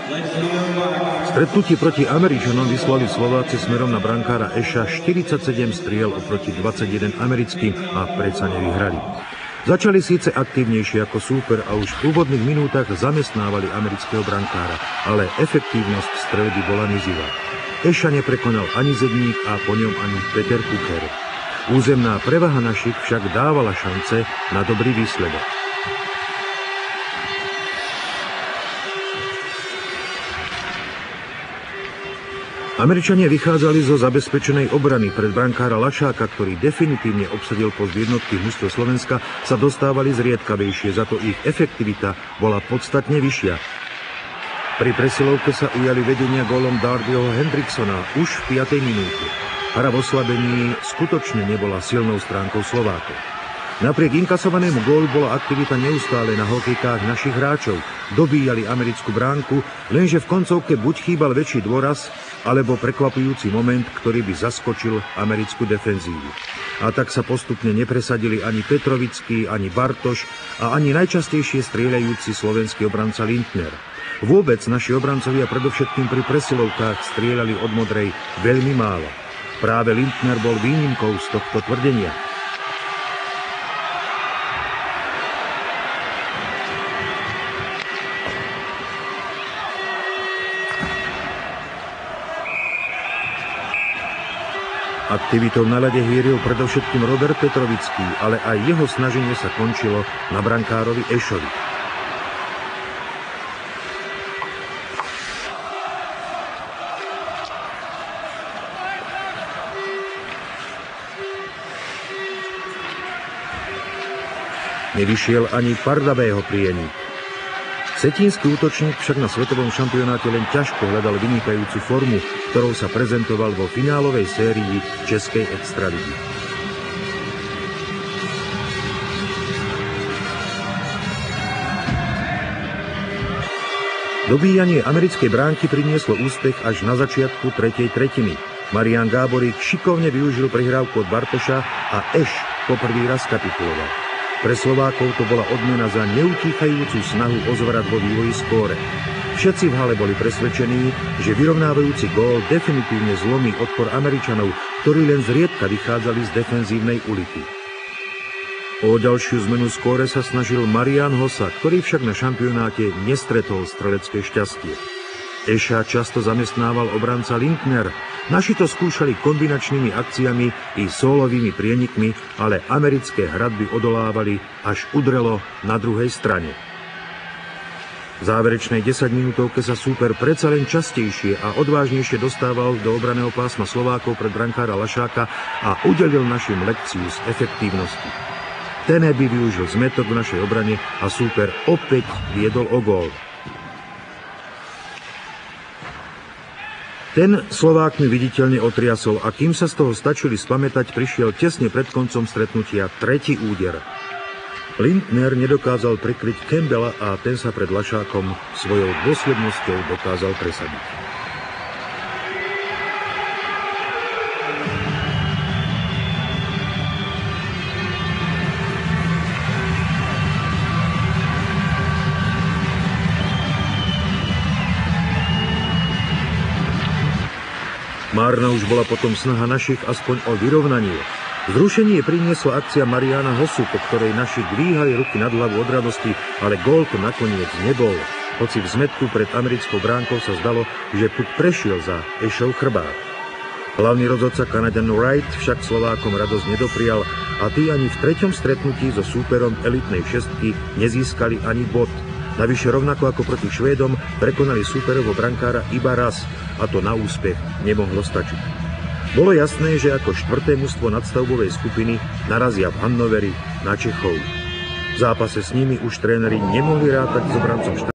V stretnutí proti Američanom vyslali Slováci smerom na brankára Asha 47 striel oproti 21 americkým a predsa nevyhrali. Začali síce aktívnejšie ako súper a už v úvodných minútach zamestnávali amerického brankára, ale efektívnosť streľby bola mizivá. Asha neprekonal ani Zedník a po ňom ani Peter Kucher. Územná prevaha našich však dávala šance na dobrý výsledok. Američania vychádzali zo zabezpečenej obrany. Pred brankára Lašáka, ktorý definitívne obsadil post jednotky mužstva Slovenska, sa dostávali zriedkavejšie, za to ich efektivita bola podstatne vyššia. Pri presilovke sa ujali vedenia gólom Darbyho Hendricksona už v 5. minúte. Hra v oslabení skutočne nebola silnou stránkou Slovákov. Napriek inkasovanému gólu bola aktivita neustále na hokejkách našich hráčov. Dobíjali americkú bránku, lenže v koncovke buď chýbal väčší dôraz, alebo prekvapujúci moment, ktorý by zaskočil americkú defenzívu. A tak sa postupne nepresadili ani Petrovický, ani Bartoš a ani najčastejšie strieľajúci slovenský obranca Lindner. Vôbec naši obrancovia predovšetkým pri presilovkách strieľali od modrej veľmi málo. Práve Lindner bol výnimkou z tohto tvrdenia. Aktivitou na ľade hýril predovšetkým Robert Petrovický, ale aj jeho snaženie sa končilo na brankárovi Ashovi. Nevyšiel ani Pardavého prienik. Cetínsky útočník však na svetovom šampionáte len ťažko hľadal vynikajúcu formu, ktorou sa prezentoval vo finálovej sérii Českej extraligy. Dobíjanie americkej bránky prinieslo úspech až na začiatku tretej tretiny. Marián Gáborík šikovne využil prihrávku od Bartoša a Ash poprvý raz kapituloval. Pre Slovákov to bola odmena za neutíchajúcu snahu o zvrat vo vývoji skóre. Všetci v hale boli presvedčení, že vyrovnávajúci gól definitívne zlomí odpor Američanov, ktorí len zriedka vychádzali z defenzívnej ulity. O ďalšiu zmenu skóre sa snažil Marián Hossa, ktorý však na šampionáte nestretol strelecké šťastie. Asha často zamestnával obranca Lindner. Naši to skúšali kombinačnými akciami i sólovými prienikmi, ale americké hradby odolávali, až udrelo na druhej strane. V záverečnej 10-minútovke sa súper predsa len častejšie a odvážnejšie dostával do obraného pásma Slovákov pred brankára Lašáka a udelil našim lekciu z efektívnosti. Ten by využil zmätok v našej obrane a súper opäť viedol o gól. Ten Slovákmi viditeľne otriasol a kým sa z toho stačili spamätať, prišiel tesne pred koncom stretnutia tretí úder. Lindner nedokázal prekryť Campbella a ten sa pred Lašákom svojou dôslednosťou dokázal presadiť. Márna už bola potom snaha našich aspoň o vyrovnanie. Zrušenie priniesla akcia Mariána Hossu, po ktorej naši dvíhali ruky nad hlavu od radosti, ale gól to nakoniec nebol. Hoci v zmetku pred americkou bránkou sa zdalo, že puk prešiel za Ashov chrbát. Hlavný rozhodca Kanaďan Wright však Slovákom radosť nedoprial a tí ani v treťom stretnutí so súperom elitnej šestky nezískali ani bod. Navyše rovnako ako proti Švédom prekonali súperovo brankára iba raz a to na úspech nemohlo stačiť. Bolo jasné, že ako štvrté mužstvo nadstavbovej skupiny narazia v Hannoveri na Čechov. V zápase s nimi už tréneri nemohli rátať s obrancom